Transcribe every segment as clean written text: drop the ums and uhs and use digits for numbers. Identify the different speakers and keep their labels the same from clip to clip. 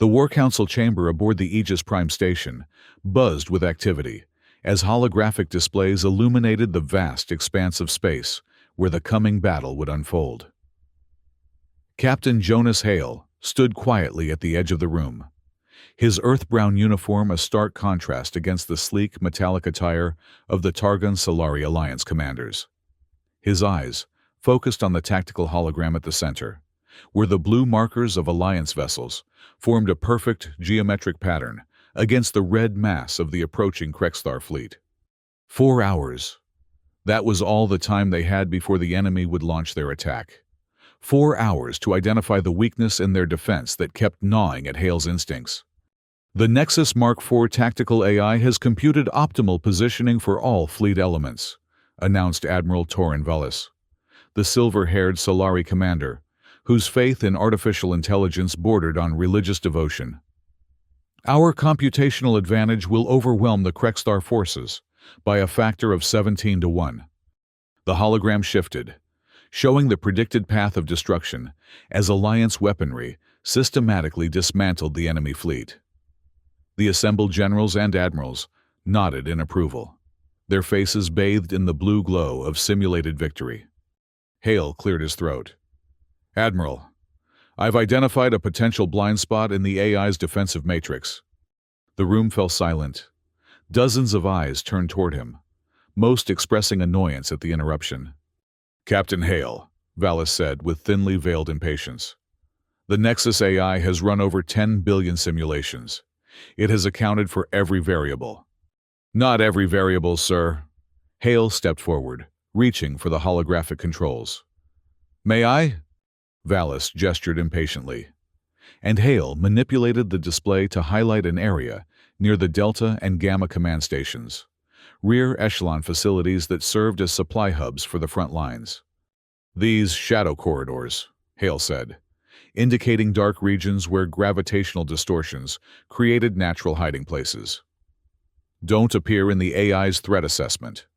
Speaker 1: The War Council chamber aboard the Aegis Prime station buzzed with activity as holographic displays illuminated the vast expanse of space where the coming battle would unfold. Captain Jonas Hale stood quietly at the edge of the room, his earth-brown uniform a stark contrast against the sleek, metallic attire of the Targon Solari Alliance commanders. His eyes focused on the tactical hologram at the center, where the blue markers of Alliance vessels formed a perfect geometric pattern against the red mass of the approaching Krexthar fleet. 4 hours. That was all the time they had before the enemy would launch their attack. 4 hours to identify the weakness in their defense that kept gnawing at Hale's instincts. The Nexus Mark IV tactical AI has computed optimal positioning for all fleet elements, announced Admiral Torin Vellis, the silver-haired Solari commander, whose faith in artificial intelligence bordered on religious devotion. Our computational advantage will overwhelm the Krexthar forces by a factor of 17 to 1. The hologram shifted, showing the predicted path of destruction as Alliance weaponry systematically dismantled the enemy fleet. The assembled generals and admirals nodded in approval, their faces bathed in the blue glow of simulated victory. Hale cleared his throat. "Admiral, I've identified a potential blind spot in the AI's defensive matrix." The room fell silent. Dozens of eyes turned toward him, most expressing annoyance at the interruption. "Captain Hale," Vallis said with thinly veiled impatience, "the Nexus AI has run over 10 billion simulations. It has accounted for every variable." "Not every variable, sir." Hale stepped forward, reaching for the holographic controls. "May I?" Vallis gestured impatiently, and Hale manipulated the display to highlight an area near the Delta and Gamma command stations, rear echelon facilities that served as supply hubs for the front lines. "These shadow corridors," Hale said, indicating dark regions where gravitational distortions created natural hiding places, "don't appear in the AI's threat assessment."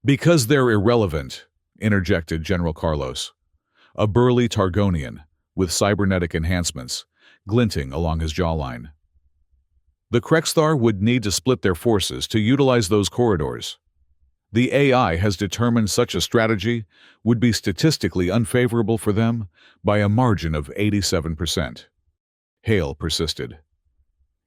Speaker 1: "Because they're irrelevant," interjected General Carlos, a burly Targonian with cybernetic enhancements glinting along his jawline. "The Krexthar would need to split their forces to utilize those corridors. The AI has determined such a strategy would be statistically unfavorable for them by a margin of 87%. Hale persisted.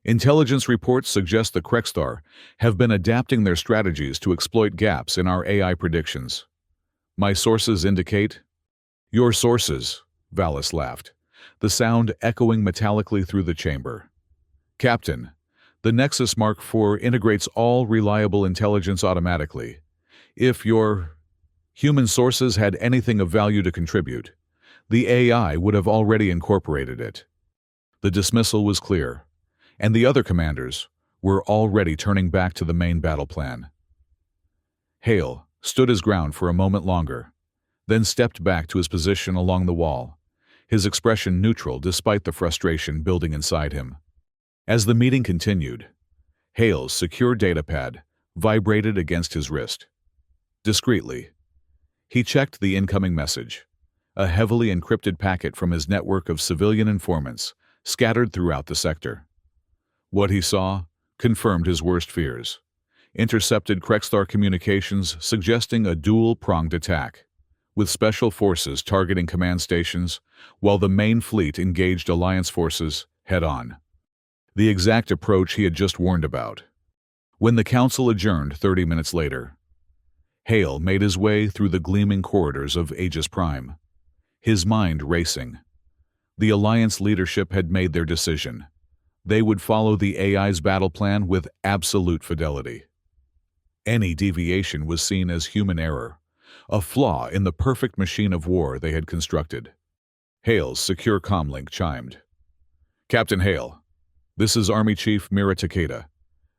Speaker 1: "Intelligence reports suggest the Krexthar have been adapting their strategies to exploit gaps in our AI predictions. My sources indicate—" "Your sources," Vallis laughed, the sound echoing metallically through the chamber. "Captain, the Nexus Mark IV integrates all reliable intelligence automatically. If your human sources had anything of value to contribute, the AI would have already incorporated it." The dismissal was clear, and the other commanders were already turning back to the main battle plan. Hale stood his ground for a moment longer, then stepped back to his position along the wall, his expression neutral despite the frustration building inside him. As the meeting continued, Hale's secure datapad vibrated against his wrist. Discreetly, he checked the incoming message, a heavily encrypted packet from his network of civilian informants scattered throughout the sector. What he saw confirmed his worst fears. Intercepted Krexthar communications suggesting a dual-pronged attack, with special forces targeting command stations while the main fleet engaged Alliance forces head-on. The exact approach he had just warned about. When the Council adjourned 30 minutes later, Hale made his way through the gleaming corridors of Aegis Prime, his mind racing. The Alliance leadership had made their decision. They would follow the AI's battle plan with absolute fidelity. Any deviation was seen as human error, a flaw in the perfect machine of war they had constructed. Hale's secure comlink chimed. "Captain Hale, this is Army Chief Mira Takeda.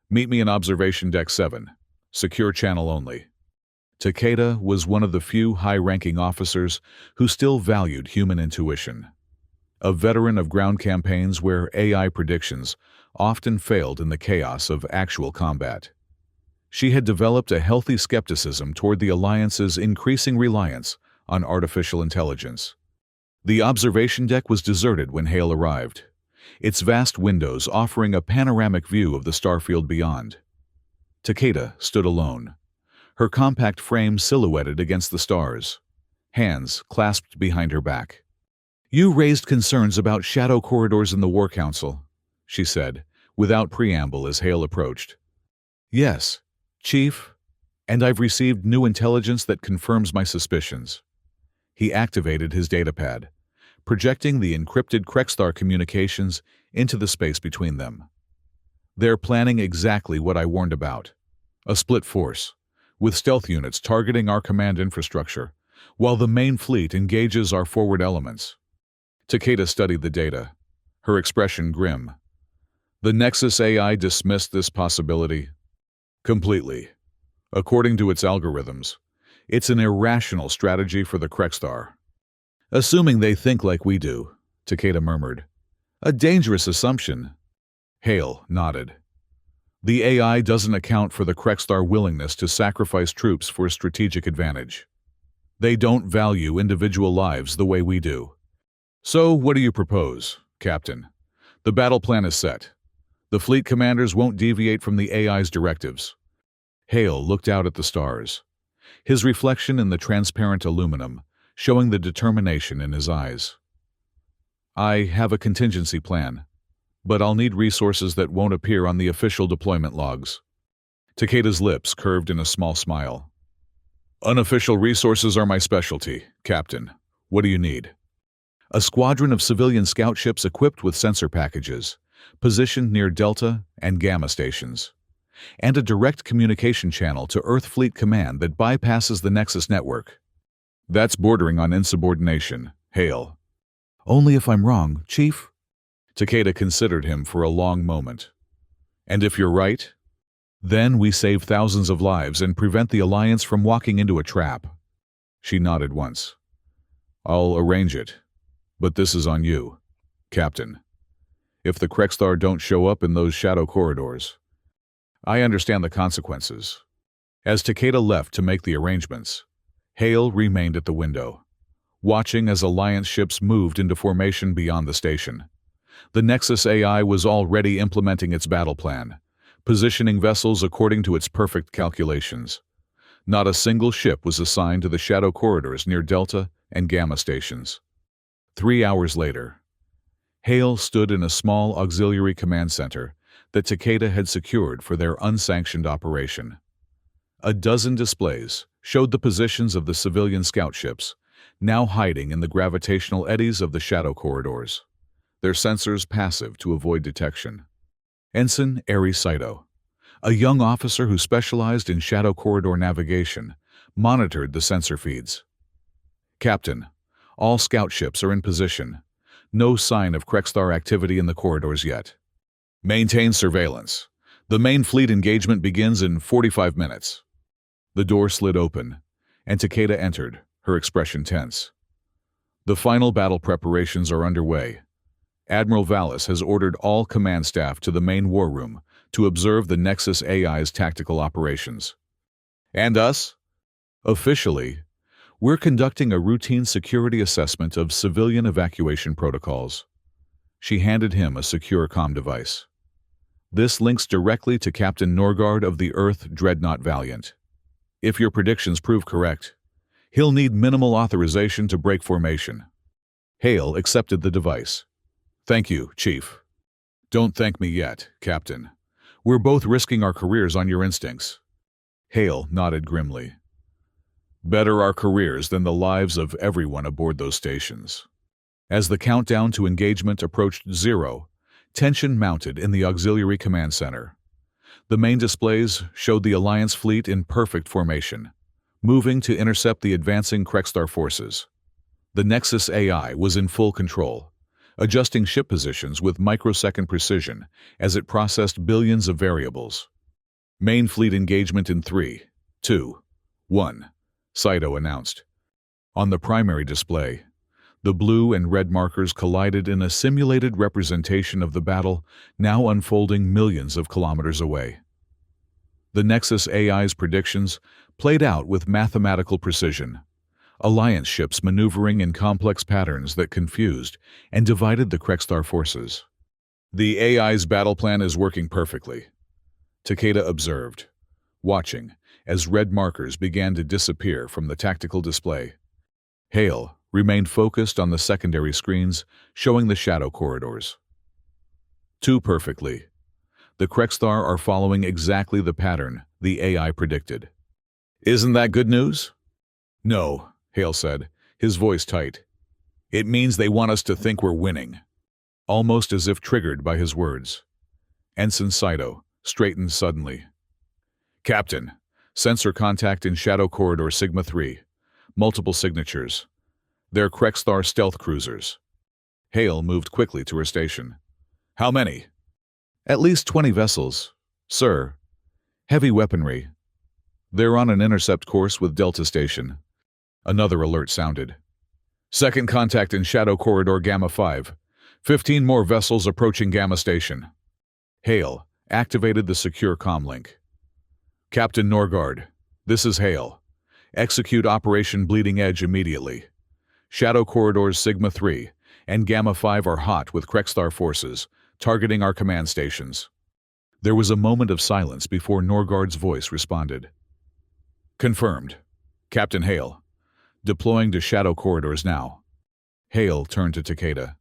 Speaker 1: Meet me in Observation Deck 7. Secure channel only." Takeda was one of the few high-ranking officers who still valued human intuition. A veteran of ground campaigns where AI predictions often failed in the chaos of actual combat. She had developed a healthy skepticism toward the Alliance's increasing reliance on artificial intelligence. The observation deck was deserted when Hale arrived, its vast windows offering a panoramic view of the starfield beyond. Takeda stood alone, her compact frame silhouetted against the stars, hands clasped behind her back. "You raised concerns about shadow corridors in the War Council," she said, without preamble as Hale approached. "Yes, Chief, and I've received new intelligence that confirms my suspicions." He activated his datapad, projecting the encrypted Krexthar communications into the space between them. "They're planning exactly what I warned about. A split force, with stealth units targeting our command infrastructure, while the main fleet engages our forward elements." Takeda studied the data, her expression grim. The Nexus AI dismissed this possibility completely. According to its algorithms, it's an irrational strategy for the Krexthar. "Assuming they think like we do," Takeda murmured. "A dangerous assumption." Hale nodded. "The AI doesn't account for the Krexthar willingness to sacrifice troops for a strategic advantage. They don't value individual lives the way we do." "So, what do you propose, Captain?" "The battle plan is set. The fleet commanders won't deviate from the AI's directives." Hale looked out at the stars, his reflection in the transparent aluminum showing the determination in his eyes. "I have a contingency plan, but I'll need resources that won't appear on the official deployment logs." Takeda's lips curved in a small smile. "Unofficial resources are my specialty, Captain. What do you need?" "A squadron of civilian scout ships equipped with sensor packages, positioned near Delta and Gamma stations, and a direct communication channel to Earth Fleet Command that bypasses the Nexus network." "That's bordering on insubordination, Hale." "Only if I'm wrong, Chief." Takeda considered him for a long moment. "And if you're right? Then we save thousands of lives and prevent the Alliance from walking into a trap." She nodded once. "I'll arrange it, but this is on you, Captain. If the Krexthar don't show up in those shadow corridors, I understand the consequences." As Takeda left to make the arrangements, Hale remained at the window, watching as Alliance ships moved into formation beyond the station. The Nexus AI was already implementing its battle plan, positioning vessels according to its perfect calculations. Not a single ship was assigned to the shadow corridors near Delta and Gamma stations. 3 hours later, Hale stood in a small auxiliary command center that Takeda had secured for their unsanctioned operation. A dozen displays showed the positions of the civilian scout ships, now hiding in the gravitational eddies of the shadow corridors, their sensors passive to avoid detection. Ensign Eri Saito, a young officer who specialized in shadow corridor navigation, monitored the sensor feeds. "Captain, all scout ships are in position. No sign of Krexthar activity in the corridors yet. Maintain surveillance. The main fleet engagement begins in 45 minutes." The door slid open, and Takeda entered, her expression tense. "The final battle preparations are underway. Admiral Vallis has ordered all command staff to the main war room to observe the Nexus AI's tactical operations." "And us?" "Officially, we're conducting a routine security assessment of civilian evacuation protocols." She handed him a secure comm device. "This links directly to Captain Norgard of the Earth Dreadnought Valiant. If your predictions prove correct, he'll need minimal authorization to break formation." Hale accepted the device. "Thank you, Chief." "Don't thank me yet, Captain. We're both risking our careers on your instincts." Hale nodded grimly. "Better our careers than the lives of everyone aboard those stations." As the countdown to engagement approached 0, tension mounted in the auxiliary command center. The main displays showed the Alliance fleet in perfect formation, moving to intercept the advancing Krexthar forces. The Nexus AI was in full control, adjusting ship positions with microsecond precision as it processed billions of variables. "Main fleet engagement in 3, 2, 1, Saito announced. On the primary display, the blue and red markers collided in a simulated representation of the battle now unfolding millions of kilometers away. The Nexus AI's predictions played out with mathematical precision, Alliance ships maneuvering in complex patterns that confused and divided the Krexthar forces. The AI's battle plan is working perfectly, Takeda observed, watching as red markers began to disappear from the tactical display. Hale remained focused on the secondary screens showing the shadow corridors. Too perfectly. The Krexthar are following exactly the pattern the AI predicted. Isn't that good news? No, Hale said, his voice tight. It means they want us to think we're winning. Almost as if triggered by his words. Ensign Saito straightened suddenly. Captain, sensor contact in Shadow Corridor Sigma 3. Multiple signatures. They're Krexthar stealth cruisers. Hale moved quickly to her station. How many? At least 20 vessels, sir. Heavy weaponry. They're on an intercept course with Delta Station. Another alert sounded. Second contact in Shadow Corridor Gamma 5. 15 more vessels approaching Gamma Station. Hale activated the secure comlink. Captain Norgard, this is Hale. Execute Operation Bleeding Edge immediately. Shadow Corridors Sigma 3 and Gamma 5 are hot with Krexthar forces, targeting our command stations. There was a moment of silence before Norgard's voice responded. Confirmed. Captain Hale. Deploying to Shadow Corridors now. Hale turned to Takeda.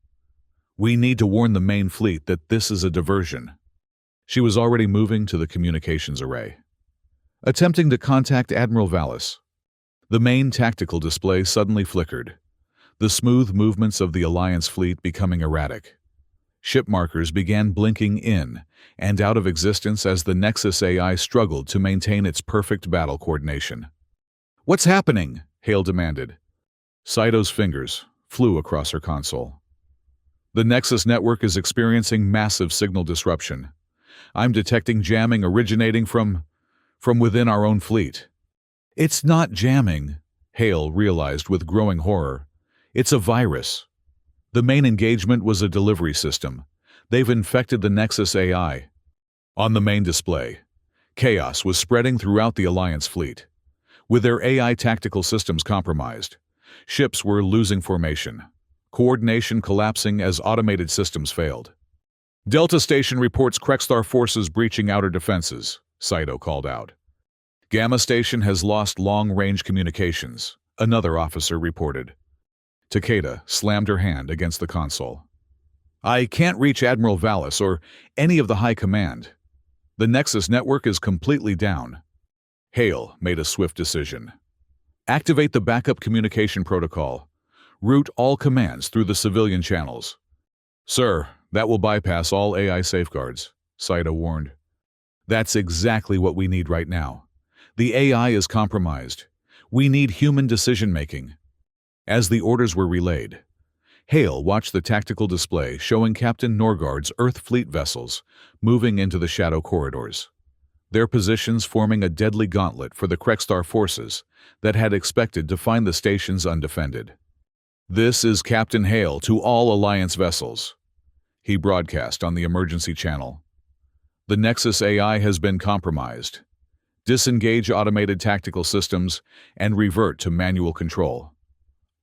Speaker 1: We need to warn the main fleet that this is a diversion. She was already moving to the communications array. Attempting to contact Admiral Vallis. The main tactical display suddenly flickered, the smooth movements of the Alliance fleet becoming erratic. Ship markers began blinking in and out of existence as the Nexus AI struggled to maintain its perfect battle coordination. What's happening? Hale demanded. Saito's fingers flew across her console. The Nexus network is experiencing massive signal disruption. I'm detecting jamming originating from within our own fleet. It's not jamming, Hale realized with growing horror. It's a virus. The main engagement was a delivery system. They've infected the Nexus AI. On the main display, chaos was spreading throughout the Alliance fleet. With their AI tactical systems compromised, ships were losing formation, coordination collapsing as automated systems failed. Delta Station reports Krexthar forces breaching outer defenses, Saito called out. Gamma Station has lost long-range communications, another officer reported. Takeda slammed her hand against the console. I can't reach Admiral Vallis or any of the high command. The Nexus network is completely down. Hale made a swift decision. Activate the backup communication protocol. Route all commands through the civilian channels. Sir, that will bypass all AI safeguards, Saito warned. That's exactly what we need right now. The AI is compromised. We need human decision-making. As the orders were relayed, Hale watched the tactical display showing Captain Norgard's Earth Fleet vessels moving into the shadow corridors, their positions forming a deadly gauntlet for the Krexthar forces that had expected to find the stations undefended. This is Captain Hale to all Alliance vessels, he broadcast on the emergency channel. The Nexus AI has been compromised. Disengage automated tactical systems and revert to manual control.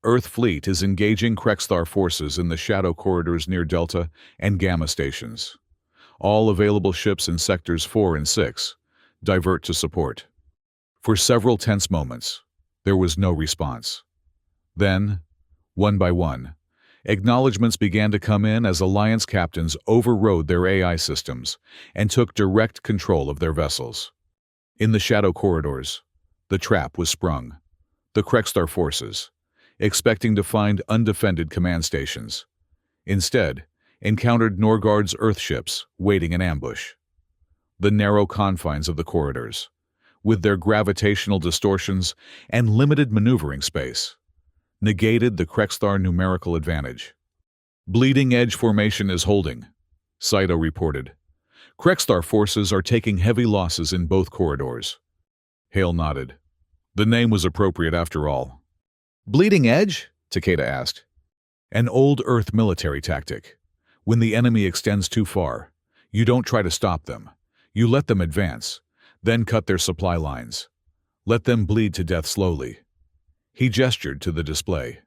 Speaker 1: Earth Fleet is engaging Krexthar forces in the shadow corridors near Delta and Gamma stations. All available ships in Sectors 4 and 6 divert to support. For several tense moments, there was no response. Then, one by one, acknowledgements began to come in as Alliance captains overrode their AI systems and took direct control of their vessels. In the shadow corridors, the trap was sprung. The Krexthar forces, expecting to find undefended command stations, instead encountered Norgard's Earthships waiting in ambush. The narrow confines of the corridors, with their gravitational distortions and limited maneuvering space, negated the Krexthar numerical advantage. Bleeding Edge formation is holding, Saito reported. Krexthar forces are taking heavy losses in both corridors. Hale nodded. The name was appropriate after all. Bleeding Edge? Takeda asked. An old Earth military tactic. When the enemy extends too far, you don't try to stop them. You let them advance, then cut their supply lines. Let them bleed to death slowly. He gestured to the display.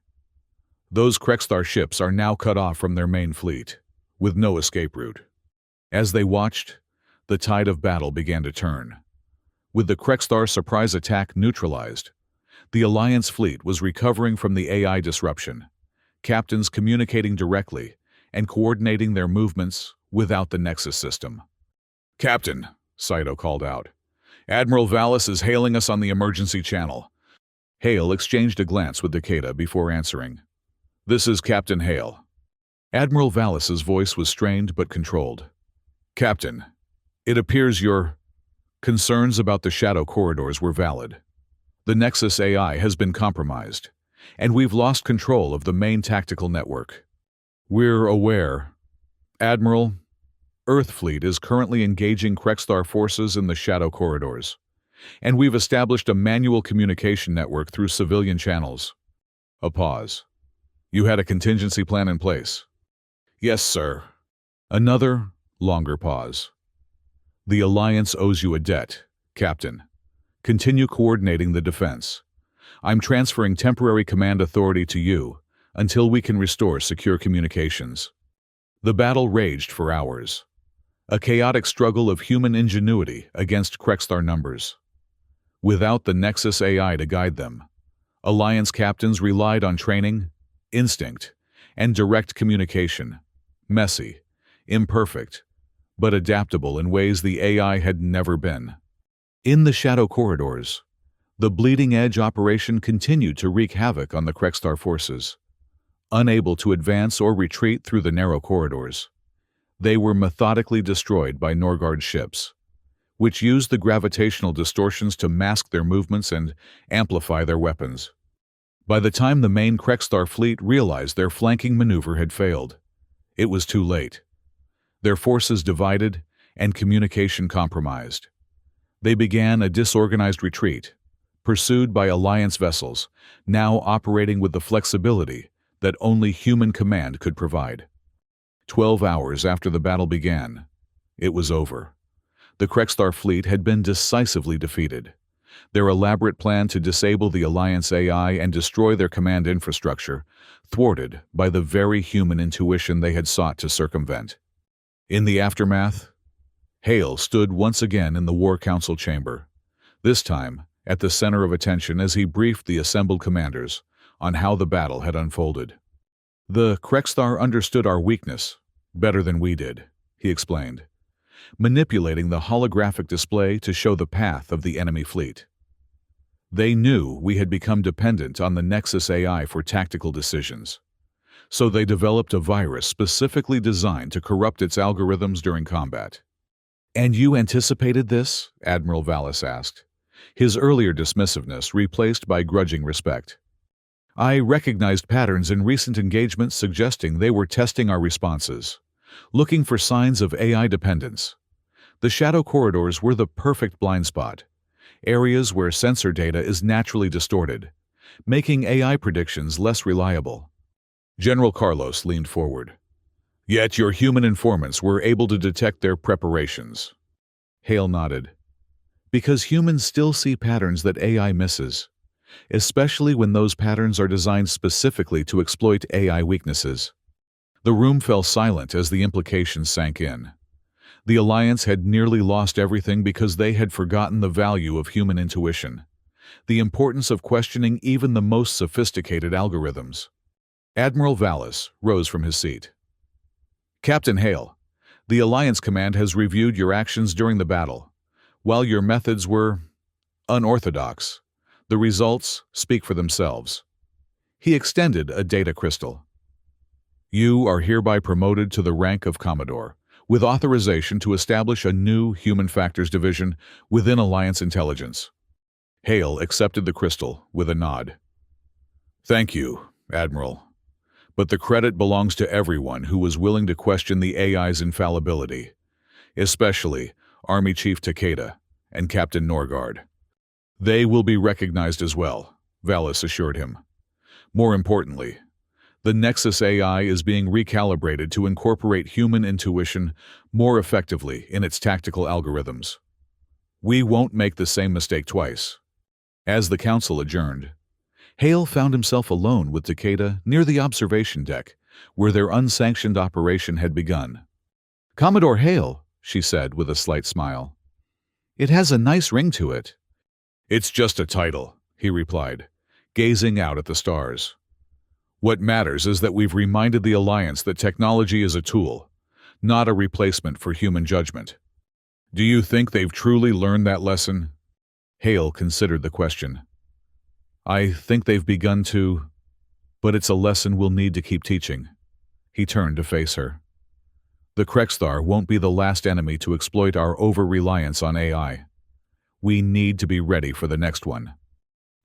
Speaker 1: Those Krexthar ships are now cut off from their main fleet, with no escape route. As they watched, the tide of battle began to turn. With the Krextar surprise attack neutralized, the Alliance fleet was recovering from the AI disruption, captains communicating directly and coordinating their movements without the Nexus system. "Captain," Saito called out, "Admiral Vallis is hailing us on the emergency channel." Hale exchanged a glance with Takeda before answering. "This is Captain Hale." Admiral Vallis's voice was strained but controlled. "Captain, it appears your concerns about the shadow corridors were valid. The Nexus AI has been compromised, and we've lost control of the main tactical network. We're aware. Admiral, Earth Fleet is currently engaging Krextar forces in the shadow corridors, and we've established a manual communication network through civilian channels." A pause. "You had a contingency plan in place?" "Yes, sir." Another, longer pause. "The Alliance owes you a debt, Captain. Continue coordinating the defense. I'm transferring temporary command authority to you until we can restore secure communications." The battle raged for hours, a chaotic struggle of human ingenuity against Krextar numbers. Without the Nexus AI to guide them, Alliance captains relied on training, instinct, and direct communication, messy, imperfect, but adaptable in ways the AI had never been. In the shadow corridors, the Bleeding Edge operation continued to wreak havoc on the Krextar forces. Unable to advance or retreat through the narrow corridors, they were methodically destroyed by Norgard's ships, which used the gravitational distortions to mask their movements and amplify their weapons. By the time the main Krextar fleet realized their flanking maneuver had failed, it was too late. Their forces divided and communication compromised. They began a disorganized retreat, pursued by Alliance vessels, now operating with the flexibility that only human command could provide. 12 hours after the battle began, it was over. The Krextar fleet had been decisively defeated. Their elaborate plan to disable the Alliance AI and destroy their command infrastructure thwarted by the very human intuition they had sought to circumvent. In the aftermath, Hale stood once again in the War Council chamber, this time at the center of attention as he briefed the assembled commanders on how the battle had unfolded. "The Krextar understood our weakness better than we did," he explained, manipulating the holographic display to show the path of the enemy fleet. "They knew we had become dependent on the Nexus AI for tactical decisions, so they developed a virus specifically designed to corrupt its algorithms during combat." "And you anticipated this?" Admiral Vallis asked, his earlier dismissiveness replaced by grudging respect. "I recognized patterns in recent engagements suggesting they were testing our responses, looking for signs of AI dependence. The shadow corridors were the perfect blind spot, areas where sensor data is naturally distorted, making AI predictions less reliable." General Carlos leaned forward. "Yet your human informants were able to detect their preparations." Hale nodded. "Because humans still see patterns that AI misses, especially when those patterns are designed specifically to exploit AI weaknesses." The room fell silent as the implications sank in. The Alliance had nearly lost everything because they had forgotten the value of human intuition, the importance of questioning even the most sophisticated algorithms. Admiral Vallis rose from his seat. "Captain Hale, the Alliance Command has reviewed your actions during the battle. While your methods were unorthodox, the results speak for themselves." He extended a data crystal. "You are hereby promoted to the rank of Commodore, with authorization to establish a new Human Factors Division within Alliance Intelligence." Hale accepted the crystal with a nod. "Thank you, Admiral. But the credit belongs to everyone who was willing to question the AI's infallibility, especially Army Chief Takeda and Captain Norgard." "They will be recognized as well," Vallis assured him. "More importantly, the Nexus AI is being recalibrated to incorporate human intuition more effectively in its tactical algorithms. We won't make the same mistake twice." As the council adjourned, Hale found himself alone with Takeda near the observation deck, where their unsanctioned operation had begun. Commodore Hale, she said with a slight smile. It has a nice ring to it. It's just a title, he replied, gazing out at the stars. What matters is that we've reminded the Alliance that technology is a tool, not a replacement for human judgment. Do you think they've truly learned that lesson? Hale considered the question. I think they've begun to, but it's a lesson we'll need to keep teaching. He turned to face her. The Krexthar won't be the last enemy to exploit our over-reliance on AI. We need to be ready for the next one.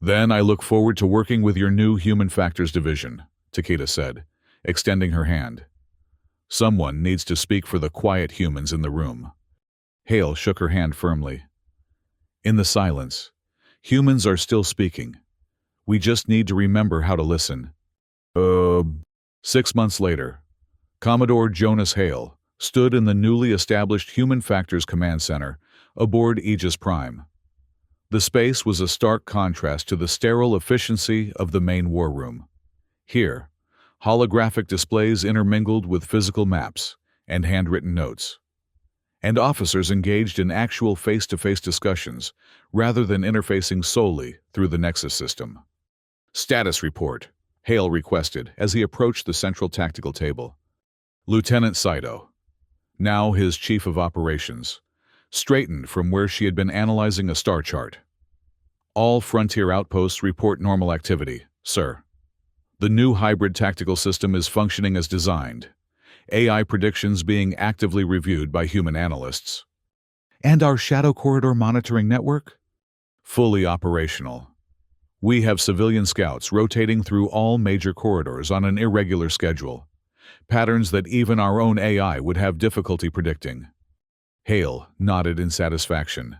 Speaker 1: Then I look forward to working with your new Human Factors Division, Takeda said, extending her hand. Someone needs to speak for the quiet humans in the room. Hale shook her hand firmly. In the silence, humans are still speaking. We just need to remember how to listen. 6 months later, Commodore Jonas Hale stood in the newly established Human Factors Command Center aboard Aegis Prime. The space was a stark contrast to the sterile efficiency of the main war room. Here, holographic displays intermingled with physical maps and handwritten notes, and officers engaged in actual face-to-face discussions rather than interfacing solely through the Nexus system. Status report, Hale requested as he approached the central tactical table. Lieutenant Saito, now his chief of operations, straightened from where she had been analyzing a star chart. All frontier outposts report normal activity, sir. The new hybrid tactical system is functioning as designed, AI predictions being actively reviewed by human analysts. And our Shadow Corridor monitoring network? Fully operational. We have civilian scouts rotating through all major corridors on an irregular schedule, patterns that even our own AI would have difficulty predicting. Hale nodded in satisfaction.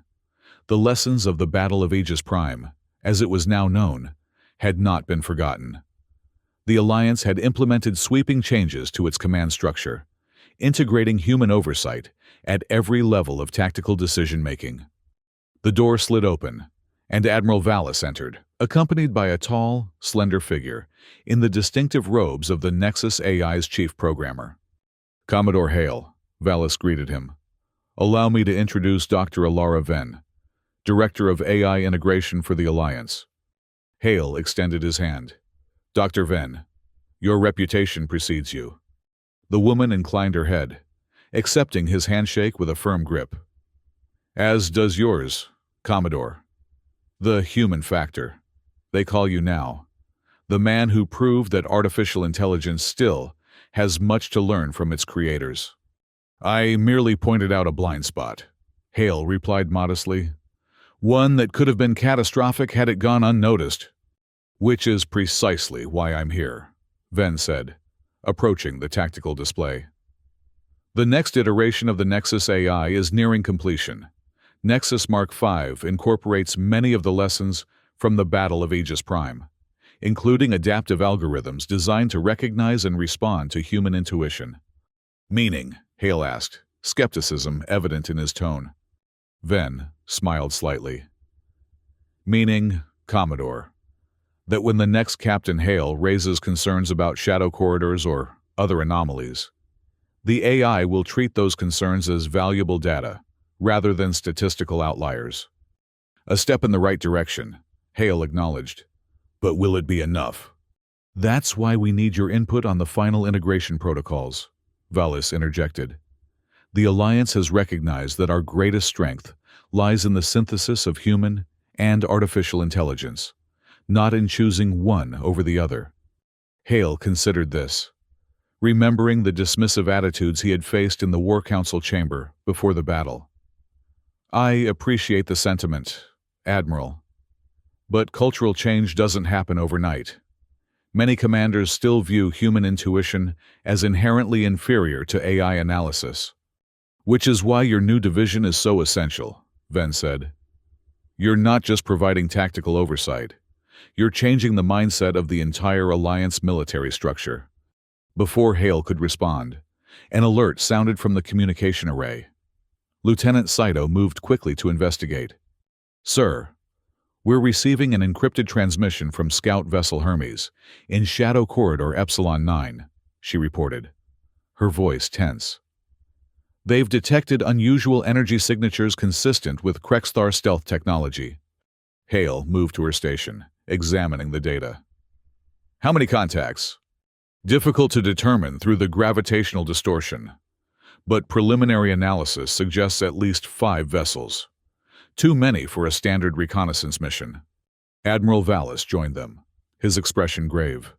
Speaker 1: The lessons of the Battle of Aegis Prime, as it was now known, had not been forgotten. The Alliance had implemented sweeping changes to its command structure, integrating human oversight at every level of tactical decision-making. The door slid open, and Admiral Vallis entered, accompanied by a tall, slender figure in the distinctive robes of the Nexus AI's chief programmer. Commodore Hale, Vallis greeted him. Allow me to introduce Dr. Alara Venn, Director of AI Integration for the Alliance. Hale extended his hand. Dr. Venn, your reputation precedes you. The woman inclined her head, accepting his handshake with a firm grip. As does yours, Commodore. The human factor, they call you now. The man who proved that artificial intelligence still has much to learn from its creators. I merely pointed out a blind spot, Hale replied modestly. One that could have been catastrophic had it gone unnoticed. Which is precisely why I'm here, Venn said, approaching the tactical display. The next iteration of the Nexus AI is nearing completion. Nexus Mark V incorporates many of the lessons from the Battle of Aegis Prime, including adaptive algorithms designed to recognize and respond to human intuition. Meaning, Hale asked, skepticism evident in his tone. Venn smiled slightly. Meaning, Commodore, that when the next Captain Hale raises concerns about shadow corridors or other anomalies, the AI will treat those concerns as valuable data, rather than statistical outliers. A step in the right direction, Hale acknowledged. But will it be enough? That's why we need your input on the final integration protocols, Vallis interjected. The Alliance has recognized that our greatest strength lies in the synthesis of human and artificial intelligence, not in choosing one over the other. Hale considered this, remembering the dismissive attitudes he had faced in the War Council chamber before the battle. I appreciate the sentiment, Admiral. But cultural change doesn't happen overnight. Many commanders still view human intuition as inherently inferior to AI analysis. Which is why your new division is so essential, Venn said. You're not just providing tactical oversight. You're changing the mindset of the entire Alliance military structure. Before Hale could respond, an alert sounded from the communication array. Lieutenant Saito moved quickly to investigate. Sir, we're receiving an encrypted transmission from Scout Vessel Hermes in Shadow Corridor Epsilon 9, she reported, her voice tense. They've detected unusual energy signatures consistent with Krexthar stealth technology. Hale moved to her station, examining the data. How many contacts? Difficult to determine through the gravitational distortion, but preliminary analysis suggests at least 5 vessels. Too many for a standard reconnaissance mission. Admiral Vallis joined them, his expression grave.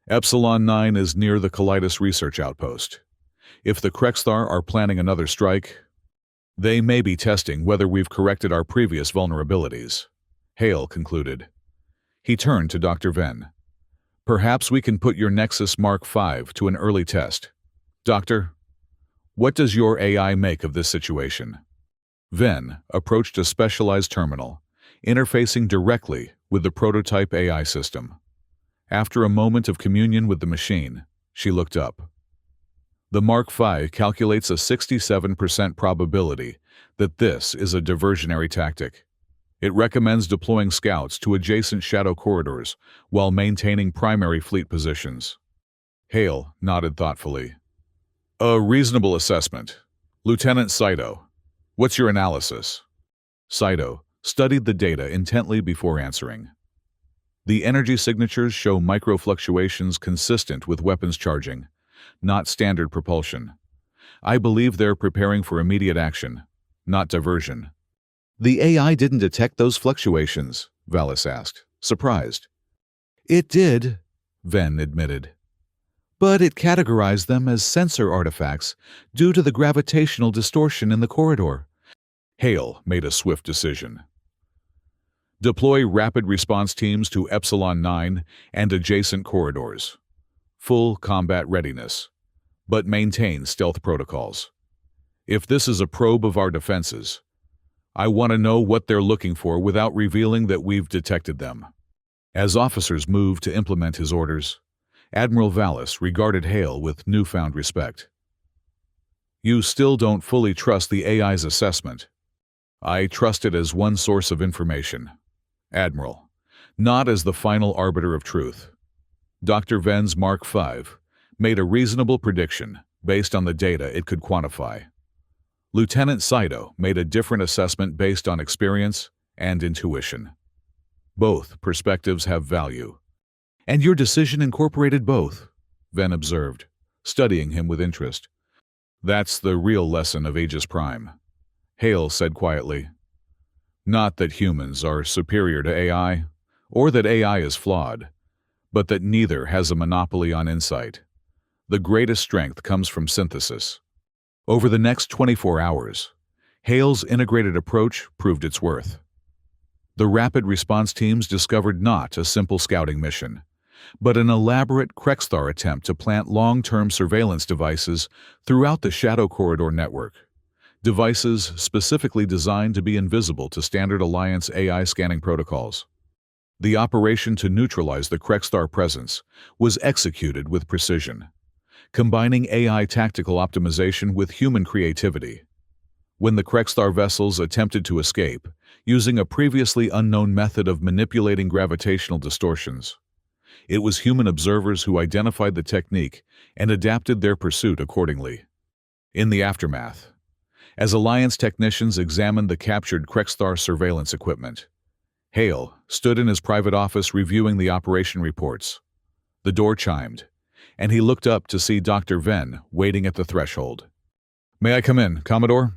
Speaker 1: Epsilon 9 is near the Kalidas research outpost. If the Krexthar are planning another strike, they may be testing whether we've corrected our previous vulnerabilities, Hale concluded. He turned to Dr. Venn. Perhaps we can put your Nexus Mark V to an early test. Doctor, what does your AI make of this situation? Venn approached a specialized terminal, interfacing directly with the prototype AI system. After a moment of communion with the machine, she looked up. The Mark V calculates a 67% probability that this is a diversionary tactic. It recommends deploying scouts to adjacent shadow corridors while maintaining primary fleet positions. Hale nodded thoughtfully. A reasonable assessment. Lieutenant Saito, what's your analysis? Saito studied the data intently before answering. The energy signatures show microfluctuations consistent with weapons charging, not standard propulsion. I believe they're preparing for immediate action, not diversion. The AI didn't detect those fluctuations, Vallis asked, surprised. It did, Venn admitted. But it categorized them as sensor artifacts due to the gravitational distortion in the corridor. Hale made a swift decision. Deploy rapid response teams to Epsilon 9 and adjacent corridors. Full combat readiness, but maintain stealth protocols. If this is a probe of our defenses, I want to know what they're looking for without revealing that we've detected them. As officers moved to implement his orders, Admiral Vallis regarded Hale with newfound respect. You still don't fully trust the AI's assessment. I trust it as one source of information, Admiral, not as the final arbiter of truth. Dr. Venn's Mark V made a reasonable prediction based on the data it could quantify. Lieutenant Saito made a different assessment based on experience and intuition. Both perspectives have value. And your decision incorporated both, Venn observed, studying him with interest. That's the real lesson of Aegis Prime, Hale said quietly. Not that humans are superior to AI, or that AI is flawed, but that neither has a monopoly on insight. The greatest strength comes from synthesis. Over the next 24 hours, Hale's integrated approach proved its worth. The rapid response teams discovered not a simple scouting mission, but an elaborate Krexthar attempt to plant long-term surveillance devices throughout the Shadow Corridor network. Devices specifically designed to be invisible to standard Alliance AI scanning protocols. The operation to neutralize the Krexthar presence was executed with precision, combining AI tactical optimization with human creativity. When the Krexthar vessels attempted to escape, using a previously unknown method of manipulating gravitational distortions, it was human observers who identified the technique and adapted their pursuit accordingly. In the aftermath, as Alliance technicians examined the captured Krexthar surveillance equipment, Hale stood in his private office reviewing the operation reports. The door chimed, and he looked up to see Dr. Venn waiting at the threshold. May I come in, Commodore?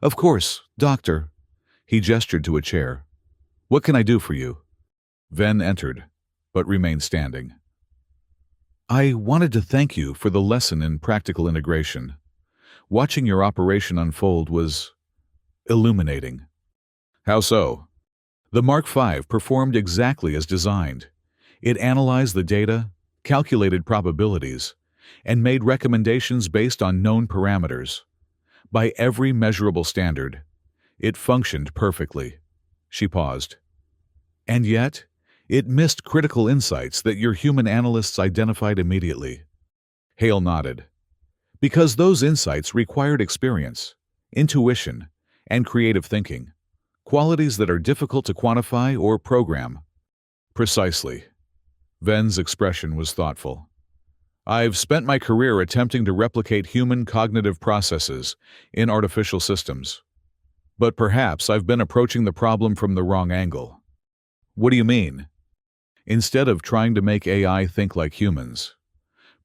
Speaker 1: Of course, Doctor. He gestured to a chair. What can I do for you? Venn entered, but remained standing. I wanted to thank you for the lesson in practical integration. Watching your operation unfold was illuminating. How so? The Mark V performed exactly as designed. It analyzed the data, calculated probabilities, and made recommendations based on known parameters. By every measurable standard, it functioned perfectly. She paused. And yet, it missed critical insights that your human analysts identified immediately. Hale nodded. Because those insights required experience, intuition, and creative thinking, qualities that are difficult to quantify or program. Precisely. Venn's expression was thoughtful. I've spent my career attempting to replicate human cognitive processes in artificial systems. But perhaps I've been approaching the problem from the wrong angle. What do you mean? Instead of trying to make AI think like humans,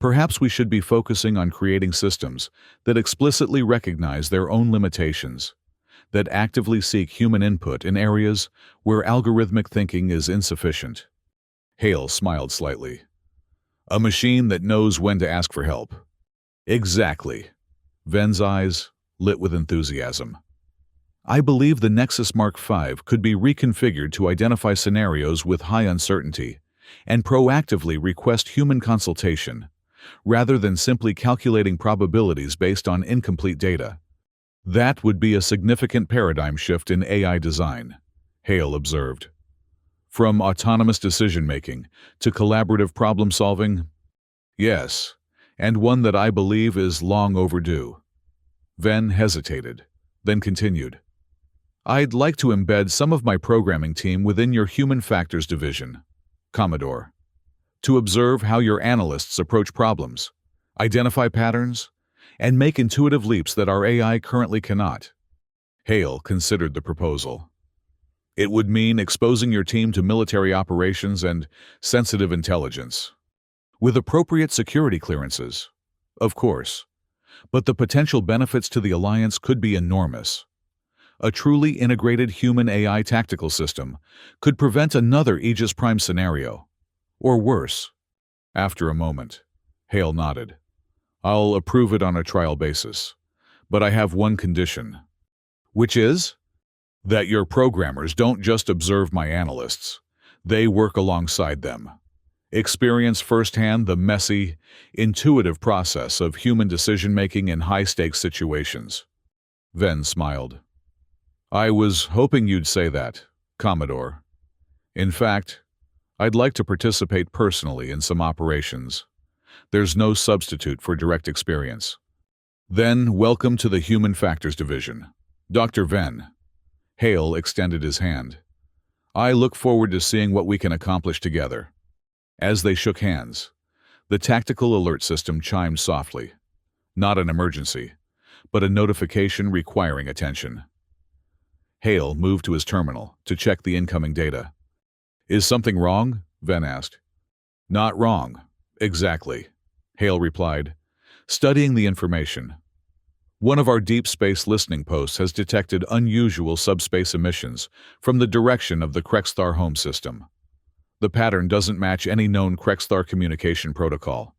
Speaker 1: perhaps we should be focusing on creating systems that explicitly recognize their own limitations, that actively seek human input in areas where algorithmic thinking is insufficient. Hale smiled slightly. A machine that knows when to ask for help. Exactly. Ven's eyes lit with enthusiasm. I believe the Nexus Mark V could be reconfigured to identify scenarios with high uncertainty and proactively request human consultation, rather than simply calculating probabilities based on incomplete data. That would be a significant paradigm shift in AI design, Hale observed. From autonomous decision-making to collaborative problem-solving? Yes, and one that I believe is long overdue. Ven hesitated, then continued. I'd like to embed some of my programming team within your human factors division, Commodore, to observe how your analysts approach problems, identify patterns, and make intuitive leaps that our AI currently cannot. Hale considered the proposal. It would mean exposing your team to military operations and sensitive intelligence, with appropriate security clearances, of course, but the potential benefits to the Alliance could be enormous. A truly integrated human-AI tactical system could prevent another Aegis Prime scenario, or worse. After a moment, Hale nodded. I'll approve it on a trial basis, but I have one condition. Which is? That your programmers don't just observe my analysts, they work alongside them. Experience firsthand the messy, intuitive process of human decision-making in high-stakes situations. Ven smiled. I was hoping you'd say that, Commodore. In fact, I'd like to participate personally in some operations. There's no substitute for direct experience. Then, welcome to the Human Factors Division. Dr. Ven. Hale extended his hand. I look forward to seeing what we can accomplish together. As they shook hands, the tactical alert system chimed softly. Not an emergency, but a notification requiring attention. Hale moved to his terminal to check the incoming data. Is something wrong? Ven asked. Not wrong. Exactly, Hale replied, studying the information. One of our deep space listening posts has detected unusual subspace emissions from the direction of the Krexthar home system. The pattern doesn't match any known Krexthar communication protocol.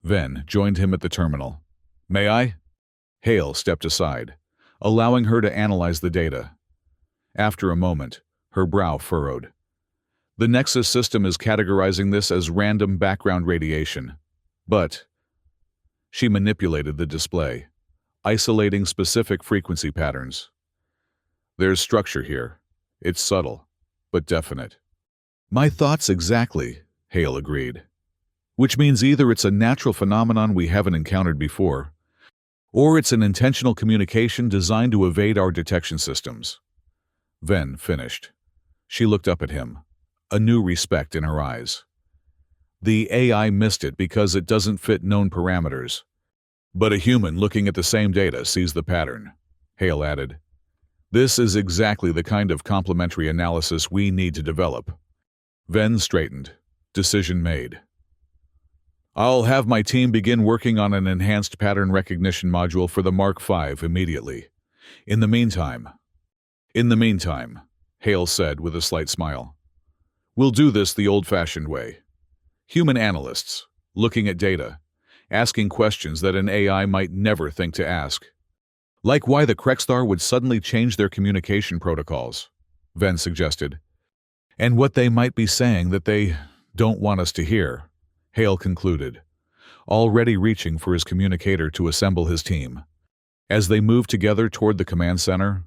Speaker 1: Ven joined him at the terminal. May I? Hale stepped aside, allowing her to analyze the data. After a moment, her brow furrowed. The Nexus system is categorizing this as random background radiation, but she manipulated the display, isolating specific frequency patterns. There's structure here. It's subtle, but definite. My thoughts exactly, Hale agreed. Which means either it's a natural phenomenon we haven't encountered before, or it's an intentional communication designed to evade our detection systems. Ven finished. She looked up at him, a new respect in her eyes. The AI missed it because it doesn't fit known parameters. But a human looking at the same data sees the pattern, Hale added. This is exactly the kind of complementary analysis we need to develop. Ven straightened. Decision made. I'll have my team begin working on an enhanced pattern recognition module for the Mark V immediately. In the meantime, Hale said with a slight smile, we'll do this the old-fashioned way. Human analysts, looking at data, asking questions that an AI might never think to ask. Like why the Krexthar would suddenly change their communication protocols, Ven suggested. And what they might be saying that they don't want us to hear, Hale concluded, already reaching for his communicator to assemble his team. As they moved together toward the command center,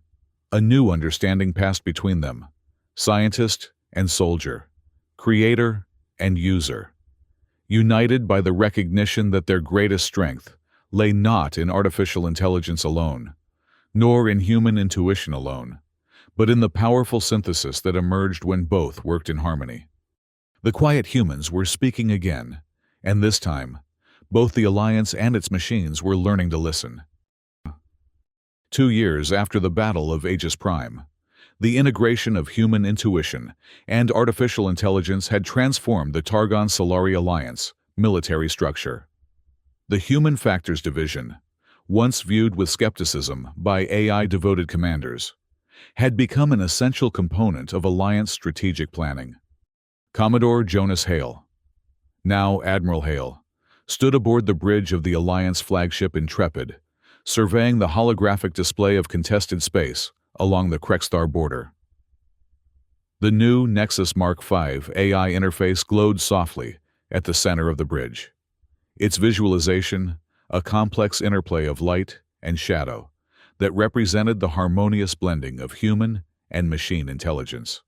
Speaker 1: a new understanding passed between them, scientist and soldier, creator and user, united by the recognition that their greatest strength lay not in artificial intelligence alone, nor in human intuition alone, but in the powerful synthesis that emerged when both worked in harmony. The quiet humans were speaking again, and this time, Both the Alliance and its machines were learning to listen. 2 years after the Battle of Aegis Prime, the integration of human intuition and artificial intelligence had transformed the Targon-Solari Alliance military structure. The Human Factors Division, once viewed with skepticism by AI-devoted commanders, had become an essential component of Alliance strategic planning. Commodore Jonas Hale, now Admiral Hale, stood aboard the bridge of the Alliance flagship Intrepid, surveying the holographic display of contested space along the Krexthar border. The new Nexus Mark V AI interface glowed softly at the center of the bridge. Its visualization, a complex interplay of light and shadow that represented the harmonious blending of human and machine intelligence.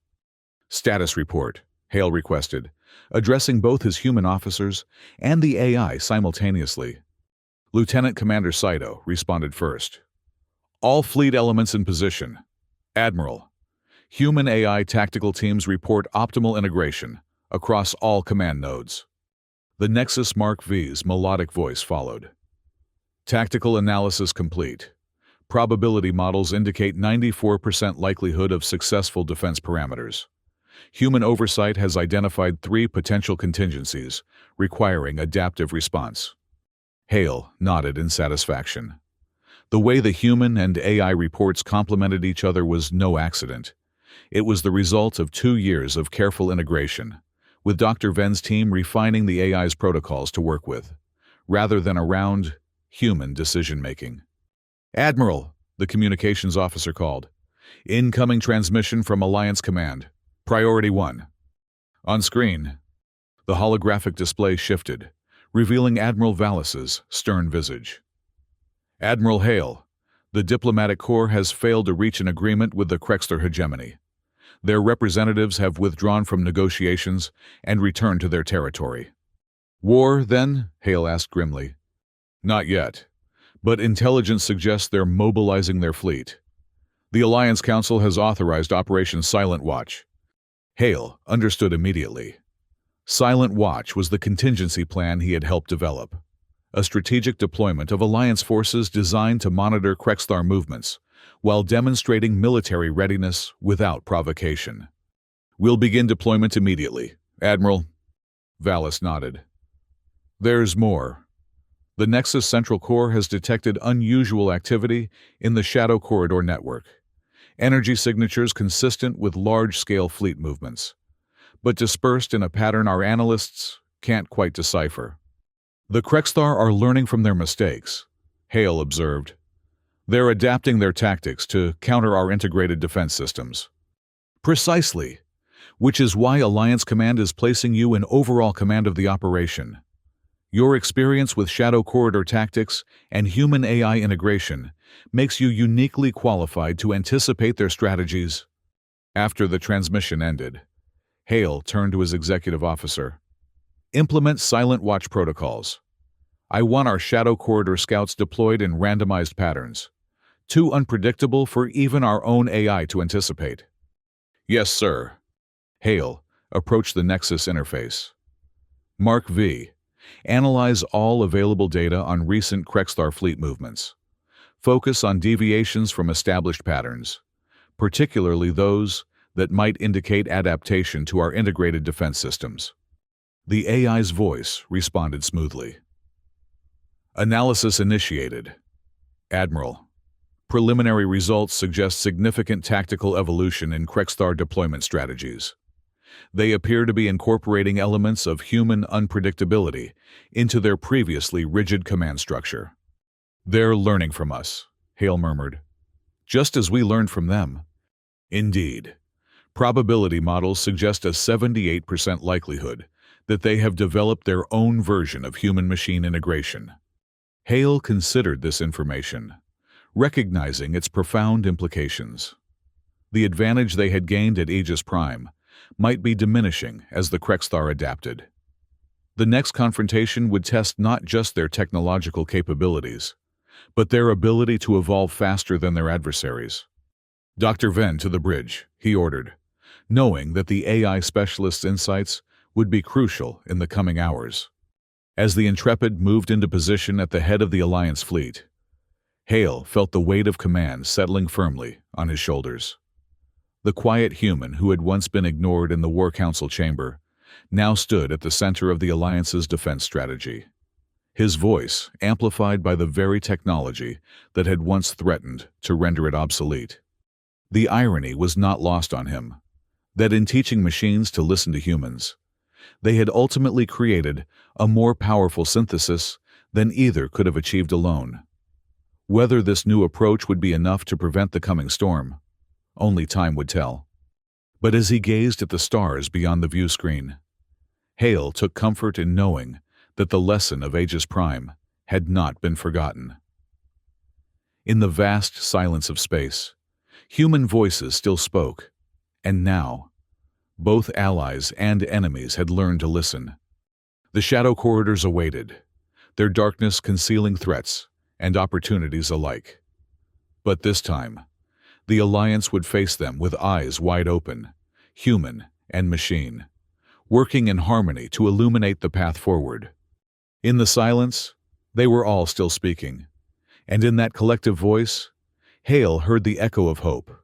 Speaker 1: "Status report," Hale requested, addressing both his human officers and the AI simultaneously. Lieutenant Commander Saito responded first. "All fleet elements in position. Admiral, human AI tactical teams report optimal integration across all command nodes." The Nexus Mark V's melodic voice followed. "Tactical analysis complete. Probability models indicate 94% likelihood of successful defense parameters. Human oversight has identified 3 potential contingencies requiring adaptive response." Hale nodded in satisfaction. The way the human and AI reports complemented each other was no accident. It was the result of 2 years of careful integration, with Dr. Ven's team refining the AI's protocols to work with, rather than around human decision-making. "Admiral," the communications officer called. "Incoming transmission from Alliance Command. Priority 1. On screen, the holographic display shifted, revealing Admiral Vallis's stern visage. "Admiral Hale, the diplomatic corps has failed to reach an agreement with the Krexthar hegemony. Their representatives have withdrawn from negotiations and returned to their territory." "War, then?" Hale asked grimly. "Not yet, but intelligence suggests they're mobilizing their fleet. The Alliance Council has authorized Operation Silent Watch." Hale understood immediately. Silent Watch was the contingency plan he had helped develop, a strategic deployment of Alliance forces designed to monitor Krexthar movements while demonstrating military readiness without provocation. "We'll begin deployment immediately, Admiral." Vallis nodded. "There's more. The Nexus Central Core has detected unusual activity in the Shadow Corridor network. Energy signatures consistent with large-scale fleet movements, but dispersed in a pattern our analysts can't quite decipher." "The Krexthar are learning from their mistakes," Hale observed. "They're adapting their tactics to counter our integrated defense systems." "Precisely, which is why Alliance Command is placing you in overall command of the operation. Your experience with Shadow Corridor tactics and human AI integration makes you uniquely qualified to anticipate their strategies." After the transmission ended, Hale turned to his executive officer. "Implement Silent Watch protocols. I want our Shadow Corridor scouts deployed in randomized patterns, too unpredictable for even our own AI to anticipate." "Yes, sir." Hale approached the Nexus interface. "Mark V. Analyze all available data on recent Krexthar fleet movements. Focus on deviations from established patterns, particularly those that might indicate adaptation to our integrated defense systems." The AI's voice responded smoothly. "Analysis initiated. Admiral, preliminary results suggest significant tactical evolution in Krexthar deployment strategies. They appear to be incorporating elements of human unpredictability into their previously rigid command structure." "They're learning from us," Hale murmured. "Just as we learned from them." "Indeed. Probability models suggest a 78% likelihood that they have developed their own version of human-machine integration." Hale considered this information, recognizing its profound implications. The advantage they had gained at Aegis Prime might be diminishing as the Krexthar adapted. The next confrontation would test not just their technological capabilities, but their ability to evolve faster than their adversaries. "Dr. Ven to the bridge," he ordered, knowing that the AI specialist's insights would be crucial in the coming hours. As the Intrepid moved into position at the head of the Alliance fleet, Hale felt the weight of command settling firmly on his shoulders. The quiet human who had once been ignored in the War Council chamber now stood at the center of the Alliance's defense strategy. His voice amplified by the very technology that had once threatened to render it obsolete. The irony was not lost on him, that in teaching machines to listen to humans, they had ultimately created a more powerful synthesis than either could have achieved alone. Whether this new approach would be enough to prevent the coming storm, only time would tell. But as he gazed at the stars beyond the view screen, Hale took comfort in knowing that the lesson of Aegis Prime had not been forgotten. In the vast silence of space, human voices still spoke, and now, both allies and enemies had learned to listen. The shadow corridors awaited, their darkness concealing threats and opportunities alike. But this time, the Alliance would face them with eyes wide open, human and machine, working in harmony to illuminate the path forward. In the silence, they were all still speaking, and in that collective voice, Hale heard the echo of hope.